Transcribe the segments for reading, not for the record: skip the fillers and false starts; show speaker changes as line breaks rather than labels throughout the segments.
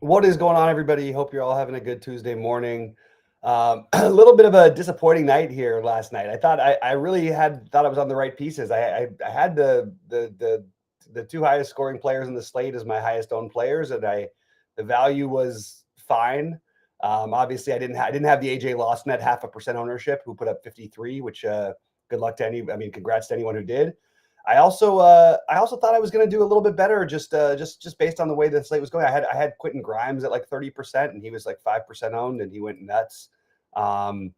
What is going on, everybody? Hope you're all having a good Tuesday morning. A little bit of a disappointing night here last night. I really had thought I was on the right pieces. I had the two highest scoring players in the slate as my highest owned players, and the value was fine. Obviously, I didn't have the AJ Lawson at 0.5% ownership, who put up 53, which good luck to any. I mean, congrats to anyone who did. I also thought I was going to do a little bit better, just based on the way the slate was going. I had Quentin Grimes at like 30%, and he was like 5% owned, and he went nuts. Um,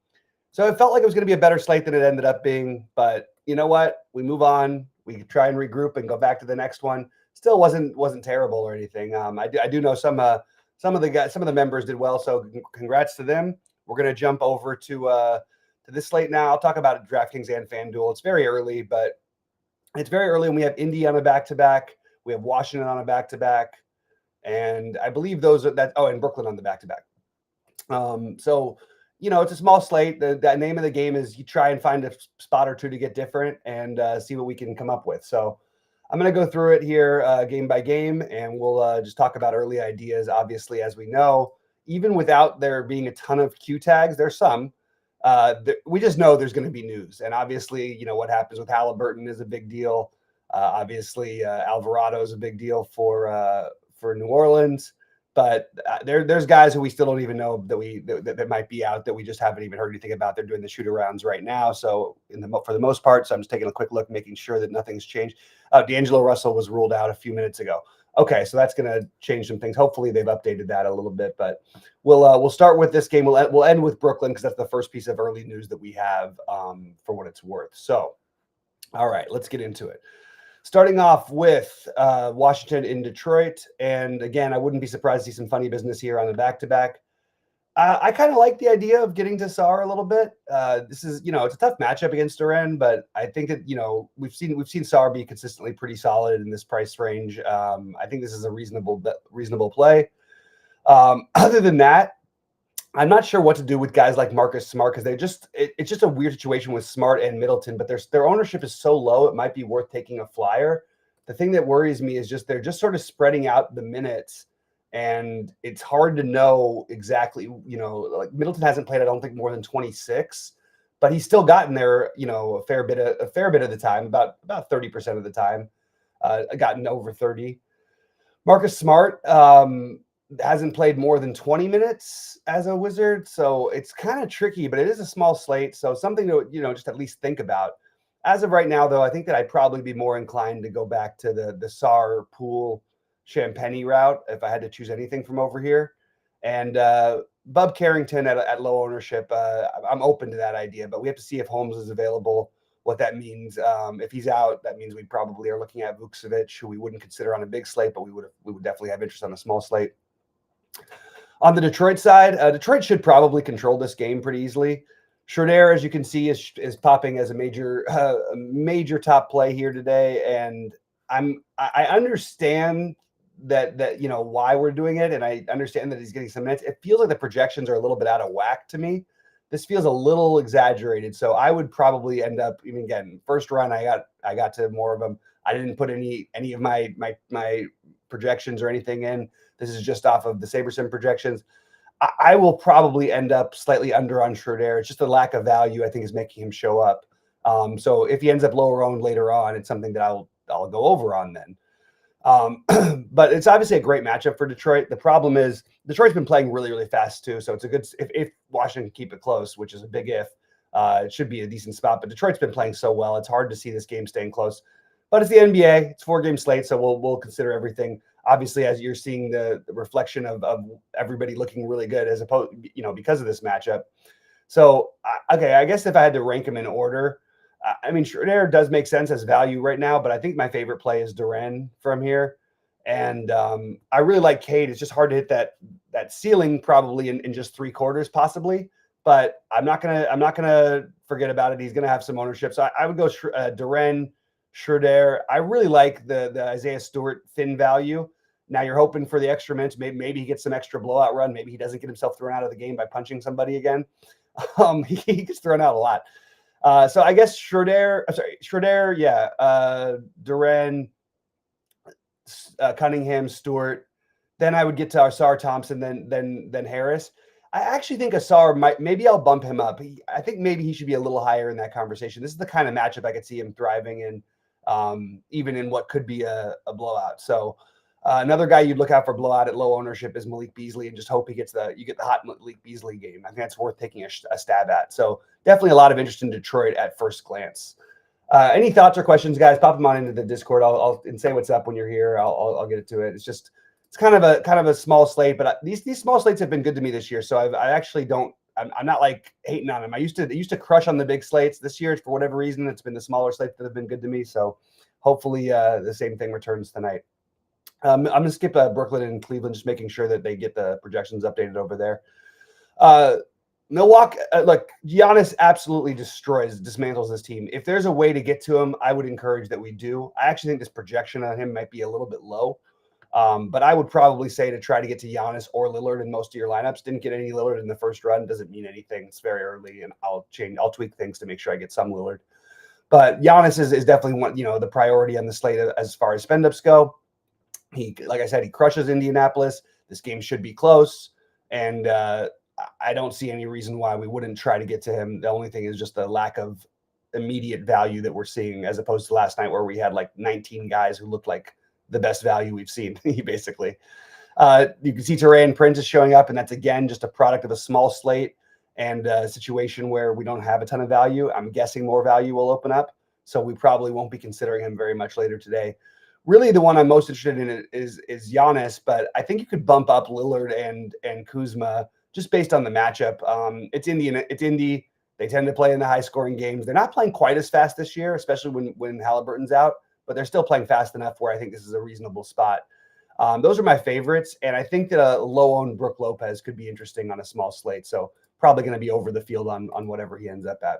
so it felt like it was going to be a better slate than it ended up being. But you know what? We move on. We try and regroup and go back to the next one. Still wasn't terrible or anything. I do know some of the guys, some of the members did well. So congrats to them. We're going to jump over to this slate now. I'll talk about DraftKings and FanDuel. It's very early, but it's very early, and we have Indy on a back-to-back. We have Washington on a back-to-back, and I believe those are that. Oh, and Brooklyn on the back-to-back. So it's a small slate. The name of the game is you try and find a spot or two to get different and see what we can come up with. So I'm going to go through it here game by game, and we'll just talk about early ideas. Obviously, as we know, even without there being a ton of Q tags, there's some. We just know there's going to be news, and obviously, what happens with Halliburton is a big deal. Obviously, Alvarado is a big deal for New Orleans, but there's guys who we still don't even know that might be out that we just haven't even heard anything about. They're doing the shoot arounds right now, so for the most part, so I'm just taking a quick look, making sure that nothing's changed. D'Angelo Russell was ruled out a few minutes ago. Okay, so that's going to change some things. Hopefully, they've updated that a little bit, but we'll start with this game. We'll end with Brooklyn because that's the first piece of early news that we have for what it's worth. So, all right, let's get into it. Starting off with Washington in Detroit, and again, I wouldn't be surprised to see some funny business here on the back-to-back. I kind of like the idea of getting to Sarr a little bit. This is, it's a tough matchup against Duran, but I think that, we've seen Sarr be consistently pretty solid in this price range. I think this is a reasonable play. Other than that, I'm not sure what to do with guys like Marcus Smart because it's just a weird situation with Smart and Middleton, but their ownership is so low, it might be worth taking a flyer. The thing that worries me is they're just sort of spreading out the minutes. And it's hard to know exactly, like Middleton hasn't played, I don't think, more than 26, but he's still gotten there, a fair bit of the time, about 30% of the time, gotten over 30. Marcus Smart hasn't played more than 20 minutes as a Wizard, so it's kind of tricky, but it is a small slate, so something to just at least think about. As of right now, though, I think that I'd probably be more inclined to go back to the Sarr Poole Champagny route if I had to choose anything from over here. And Bub Carrington at low ownership, I'm open to that idea, but we have to see if Holmes is available, what that means. If he's out, that means we probably are looking at Vukcevic, who we wouldn't consider on a big slate, but we would definitely have interest on a small slate. On the Detroit side, Detroit should probably control this game pretty easily. Schroeder, as you can see, is popping as a major top play here today, and I understand that why we're doing it, and I understand that he's getting some minutes. It feels like the projections are a little bit out of whack to me. This feels a little exaggerated, so I would probably end up, even again, first run I got to more of them. I didn't put any of my projections or anything in. This is just off of the SaberSim projections. I will probably end up slightly under on Schroeder. It's just the lack of value I think is making him show up. So if he ends up lower owned later on, it's something that I'll go over on then. But it's obviously a great matchup for Detroit. The problem is Detroit's been playing really, really fast too. So it's a good, if Washington can keep it close, which is a big if, it should be a decent spot. But Detroit's been playing so well, it's hard to see this game staying close. But it's the NBA. It's 4-game slate, so we'll consider everything. Obviously, as you're seeing the reflection of everybody looking really good as opposed, because of this matchup. So, okay, I guess if I had to rank them in order, I mean, Schroeder does make sense as value right now, but I think my favorite play is Duran from here. And I really like Cade. It's just hard to hit that ceiling probably in just 3 quarters possibly. But I'm not gonna forget about it. He's gonna have some ownership. So I would go Duran, Schroeder. I really like the Isaiah Stewart thin value. Now you're hoping for the extra minutes. Maybe he gets some extra blowout run. Maybe he doesn't get himself thrown out of the game by punching somebody again. He gets thrown out a lot. So I guess Schroeder, yeah. Duran, Cunningham, Stewart, Then I would get to Asar Thompson, then Harris. I actually think Asar maybe I'll bump him up. I think maybe he should be a little higher in that conversation. This is the kind of matchup I could see him thriving in, even in what could be a blowout. So another guy you'd look out for blowout at low ownership is Malik Beasley, and just hope you get the hot Malik Beasley game. I think that's worth taking a stab at. So definitely a lot of interest in Detroit at first glance. Any thoughts or questions, guys? Pop them on into the Discord. I'll and say what's up when you're here. I'll get to it. It's kind of a small slate, but these small slates have been good to me this year. So I actually don't. I'm not like hating on them. I used to crush on the big slates. This year, for whatever reason, it's been the smaller slates that have been good to me. So hopefully the same thing returns tonight. I'm gonna skip Brooklyn and Cleveland, just making sure that they get the projections updated over there. Milwaukee, look, Giannis absolutely dismantles this team. If there's a way to get to him, I would encourage that we do. I actually think this projection on him might be a little bit low. But I would probably say to try to get to Giannis or Lillard in most of your lineups. Didn't get any Lillard in the first run. Doesn't mean anything. It's very early, and I'll tweak things to make sure I get some Lillard. But Giannis is definitely one, the priority on the slate as far as spend ups go. Like I said, he crushes Indianapolis. This game should be close, and I don't see any reason why we wouldn't try to get to him. The only thing is just the lack of immediate value that we're seeing, as opposed to last night where we had like 19 guys who looked like the best value we've seen, basically. You can see Taurean Prince is showing up, and that's, again, just a product of a small slate and a situation where we don't have a ton of value. I'm guessing more value will open up, so we probably won't be considering him very much later today. Really, the one I'm most interested in is Giannis, but I think you could bump up Lillard and Kuzma just based on the matchup. It's Indy. They tend to play in the high-scoring games. They're not playing quite as fast this year, especially when Halliburton's out, but they're still playing fast enough where I think this is a reasonable spot. Those are my favorites, and I think that a low-owned Brook Lopez could be interesting on a small slate, so probably going to be over the field on whatever he ends up at.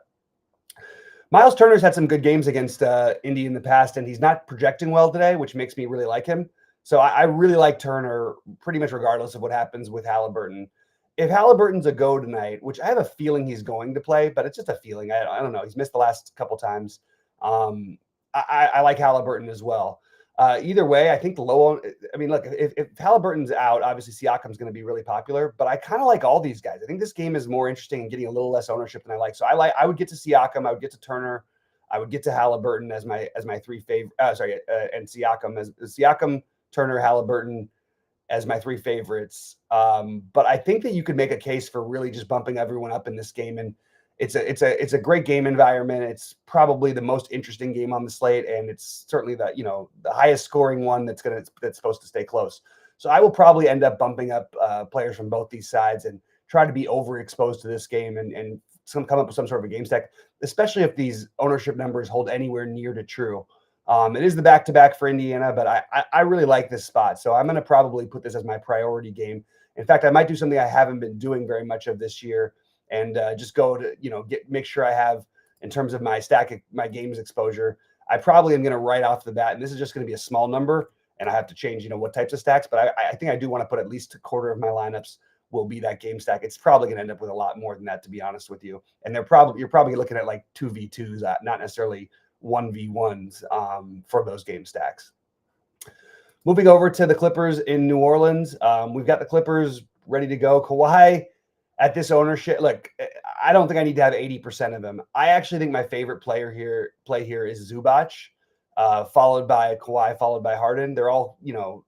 Miles Turner's had some good games against Indy in the past, and he's not projecting well today, which makes me really like him. So I really like Turner pretty much regardless of what happens with Halliburton. If Halliburton's a go tonight, which I have a feeling he's going to play, but it's just a feeling. I don't know. He's missed the last couple times. I like Halliburton as well. Either way, I think look, if Halliburton's out, obviously Siakam's going to be really popular, but I kind of like all these guys. I think this game is more interesting and getting a little less ownership than I like. So I would get to Siakam, I would get to Turner, I would get to Halliburton as my three favorite. And Siakam as Siakam, Turner, Halliburton as my three favorites. But I think that you could make a case for really just bumping everyone up in this game, and it's a great game environment. It's probably the most interesting game on the slate, and it's certainly the highest scoring one that's supposed to stay close. So I will probably end up bumping up players from both these sides and try to be overexposed to this game and come up with some sort of a game stack, especially if these ownership numbers hold anywhere near to true. It is the back-to-back for Indiana, but I really like this spot. So I'm going to probably put this as my priority game. In fact, I might do something I haven't been doing very much of this year, and just go to, make sure I have, in terms of my my games exposure, I probably am going to right off the bat, and this is just going to be a small number, and I have to change, what types of stacks, but I think I do want to put at least a quarter of my lineups will be that game stack. It's probably going to end up with a lot more than that, to be honest with you. And you're probably looking at like 2v2s, not necessarily 1v1s for those game stacks. Moving over to the Clippers in New Orleans. We've got the Clippers ready to go. Kawhi at this ownership, look, I don't think I need to have 80% of them. I actually think my favorite play here is Zubac, followed by Kawhi, followed by Harden. They're all,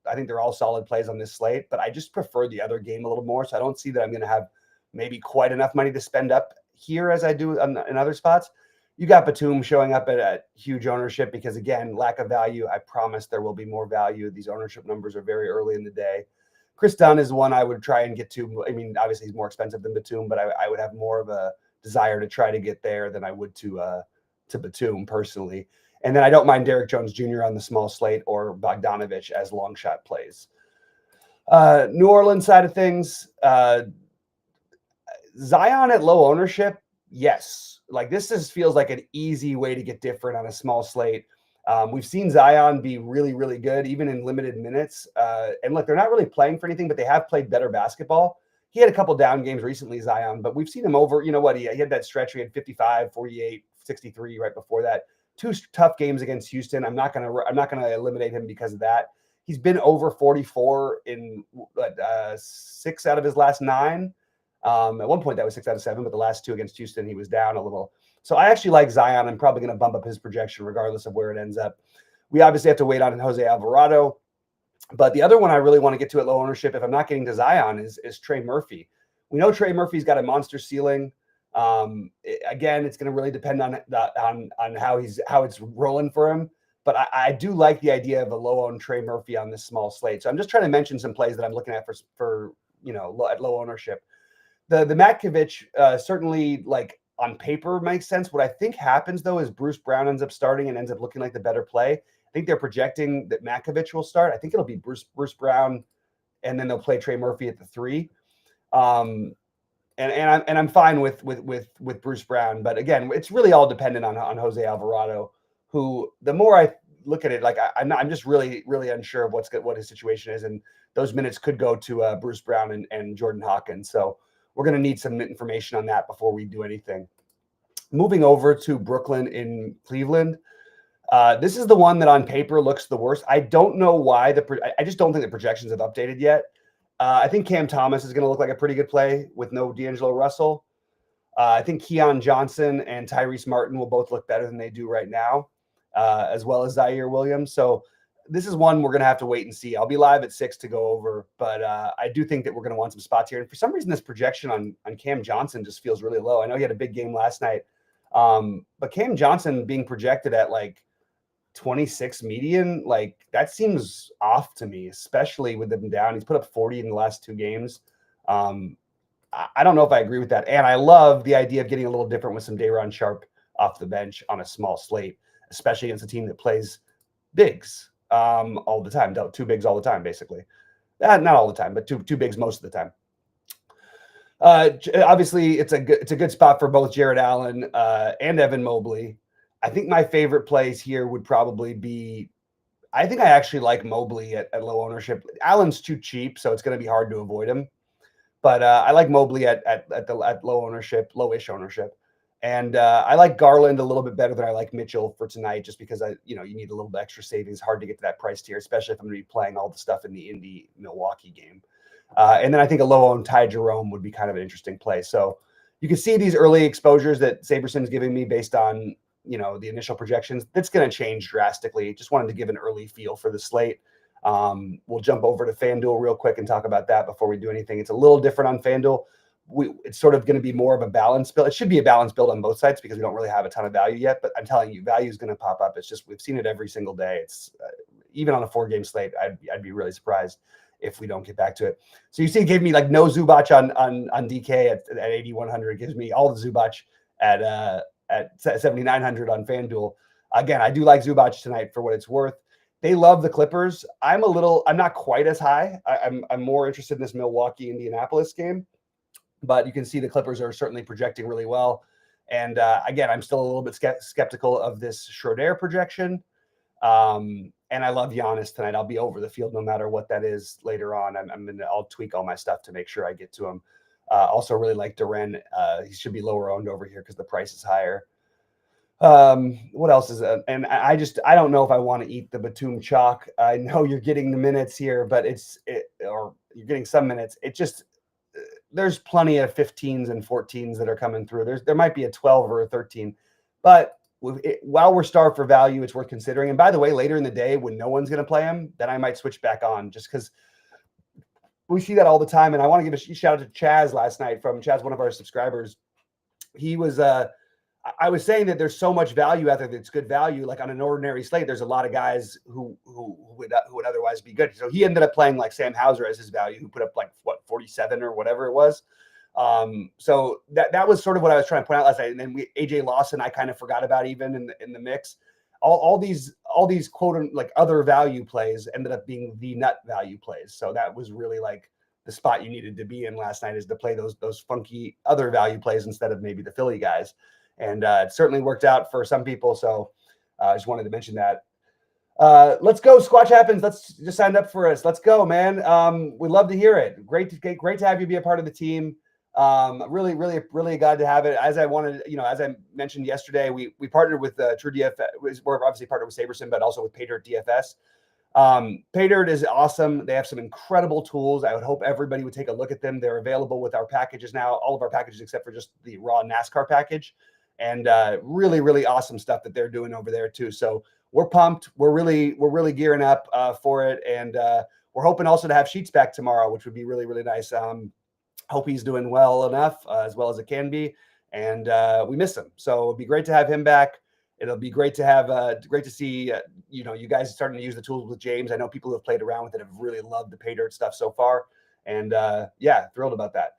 I think they're all solid plays on this slate, but I just prefer the other game a little more. So I don't see that I'm going to have maybe quite enough money to spend up here as I do in other spots. You got Batum showing up at huge ownership because, again, lack of value. I promise there will be more value. These ownership numbers are very early in the day. Chris Dunn is one I would try and get to. I mean, obviously he's more expensive than Batum, but I would have more of a desire to try to get there than I would to Batum personally. And then I don't mind Derek Jones Jr. on the small slate or Bogdanovich as long shot plays. New Orleans side of things, Zion at low ownership, yes. Like this feels like an easy way to get different on a small slate. We've seen Zion be really, really good, even in limited minutes. And look, they're not really playing for anything, but they have played better basketball. He had a couple down games recently, Zion, but we've seen him over, he had that stretch where he had 55, 48, 63 right before that. Two tough games against Houston. I'm not going to eliminate him because of that. He's been over 44 in 6 out of his last 9. At one point that was 6 out of 7, but the last 2 against Houston, he was down a little. So I actually like Zion. I'm probably going to bump up his projection regardless of where it ends up. We obviously have to wait on Jose Alvarado. But the other one I really want to get to at low ownership, if I'm not getting to Zion, is Trey Murphy. We know Trey Murphy's got a monster ceiling. Again, it's going to really depend on how it's rolling for him. But I do like the idea of a low-owned Trey Murphy on this small slate. So I'm just trying to mention some plays that I'm looking at for at low ownership. The Matkovich certainly, like, on paper makes sense. What I think happens, though, is Bruce Brown ends up starting and ends up looking like the better play. I think they're projecting that Matkovich will start. I think it'll be Bruce Brown, and then they'll play Trey Murphy at the 3. And I'm fine with Bruce Brown, but again, it's really all dependent on Jose Alvarado, who, the more I look at it, like I'm just really unsure of what his situation is, and those minutes could go to Bruce Brown and Jordan Hawkins. So we're going to need some information on that before we do anything. Moving over to Brooklyn in Cleveland. This is the one that on paper looks the worst. I don't know why. I just don't think the projections have updated yet. I think Cam Thomas is going to look like a pretty good play with no D'Angelo Russell. I think Keon Johnson and Tyrese Martin will both look better than they do right now, as well as Zaire Williams. So this is one we're going to have to wait and see. I'll be live at 6 to go over, but I do think that we're going to want some spots here. And for some reason, this projection on Cam Johnson just feels really low. I know he had a big game last night, but Cam Johnson being projected at like 26 median, like, that seems off to me, especially with them down. He's put up 40 in the last 2 games. I don't know if I agree with that. And I love the idea of getting a little different with some Day'Ron Sharpe off the bench on a small slate, especially against a team that plays bigs all the time. 2 bigs all the time, basically. Not all the time, but two bigs most of the time. Obviously, it's a good spot for both Jared Allen and Evan Mobley. I think my favorite plays here would probably be, I think I actually like Mobley at low ownership. Allen's too cheap, so it's going to be hard to avoid him. But I like Mobley at low ownership, lowish ownership. And I like Garland a little bit better than I like Mitchell for tonight, just because you need a little bit extra savings. Hard to get to that price tier, especially if I'm going to be playing all the stuff in the Indy Milwaukee game. And then I think a low-owned Ty Jerome would be kind of an interesting play. So you can see these early exposures that Saberson's giving me based on the initial projections. That's going to change drastically. Just wanted to give an early feel for the slate. We'll jump over to FanDuel real quick and talk about that before we do anything. It's a little different on FanDuel. It's sort of going to be more of a balanced build. It should be a balanced build on both sides because we don't really have a ton of value yet, but I'm telling you, value is going to pop up. It's just, we've seen it every single day. It's even on a 4-game slate, I'd be really surprised if we don't get back to it. So you see, it gave me like no Zubac on DK at 8,100. It gives me all the Zubac at 7,900 on FanDuel. Again, I do like Zubac tonight for what it's worth. They love the Clippers. I'm not quite as high. I'm more interested in this Milwaukee-Indianapolis game, but you can see the Clippers are certainly projecting really well. And again, I'm still a little bit skeptical of this Schroeder projection. And I love Giannis tonight. I'll be over the field no matter what that is later on. I'll tweak all my stuff to make sure I get to him. Also really like Duren. He should be lower owned over here because the price is higher. What else is it? And I don't know if I want to eat the Batum chalk. I know you're getting the minutes here, but or you're getting some minutes. It just, there's plenty of 15s and 14s that are coming through. There might be a 12 or a 13, but while we're starved for value, it's worth considering. And by the way, later in the day when no one's going to play him, then I might switch back on, just because we see that all the time. And I want to give a shout out to Chaz last night. From Chaz, one of our subscribers. He was I was saying that there's so much value out there that's good value. Like on an ordinary slate, there's a lot of guys who would otherwise be good. So he ended up playing like Sam Hauser as his value, who put up like 47 or whatever it was. So that was sort of what I was trying to point out last night. And then AJ Lawson, I kind of forgot about even in the mix. All these quote like other value plays ended up being the nut value plays. So that was really like the spot you needed to be in last night, is to play those funky other value plays instead of maybe the Philly guys. And it certainly worked out for some people. So I just wanted to mention that. Let's go. Squatch happens. Let's just sign up for us. Let's go, man. We'd love to hear it. Great to have you be a part of the team. Really glad to have it. As I wanted, as I mentioned yesterday, we partnered with TrueDFS. We're obviously partnered with Saberson, but also with PayDirt DFS. Pay Dirt is awesome. They have some incredible tools. I would hope everybody would take a look at them. They're available with our packages now, all of our packages except for just the raw NASCAR package, and really, really awesome stuff that they're doing over there too. So we're pumped. We're really gearing up for it, and we're hoping also to have Sheets back tomorrow, which would be really, really nice. Hope he's doing well enough, as well as it can be, and we miss him. So it'd be great to have him back. It'll be great to have, great to see, you guys starting to use the tools with James. I know people who have played around with it have really loved the Pay Dirt stuff so far, and yeah, thrilled about that.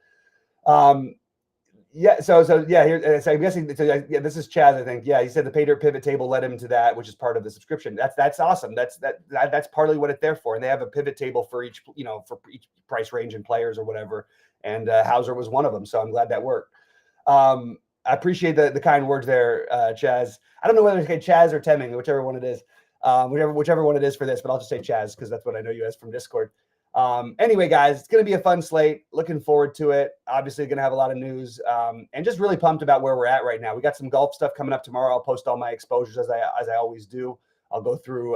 Yeah, so yeah, here, so I'm guessing, so yeah, this is Chaz, I think. Yeah, he said the Pay Dirt pivot table led him to that, which is part of the subscription. That's awesome. That's partly what it's there for, and they have a pivot table for each, for each price range and players or whatever. And Hauser was one of them, so I'm glad that worked. I appreciate the kind words there, Chaz. I don't know whether it's Chaz or Temming, whichever one it is, whichever one it is for this, but I'll just say Chaz because that's what I know you as from Discord. Anyway, guys, it's going to be a fun slate. Looking forward to it. Obviously, going to have a lot of news, and just really pumped about where we're at right now. We got some golf stuff coming up tomorrow. I'll post all my exposures as I always do. I'll go through.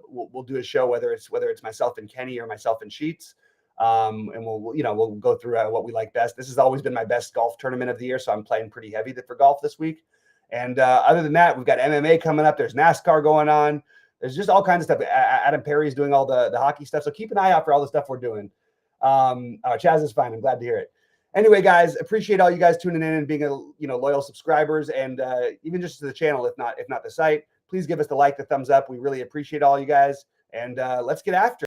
We'll do a show whether it's myself and Kenny or myself and Sheets. And we'll go through what we like best. This has always been my best golf tournament of the year, so I'm playing pretty heavy for golf this week. And other than that, we've got MMA coming up. There's NASCAR going on. There's just all kinds of stuff. Adam Perry's doing all the hockey stuff, so keep an eye out for all the stuff we're doing. Chaz is fine. I'm glad to hear it. Anyway, guys, appreciate all you guys tuning in and being loyal subscribers, and even just to the channel, if not the site. Please give us the like, the thumbs up. We really appreciate all you guys, and let's get after it.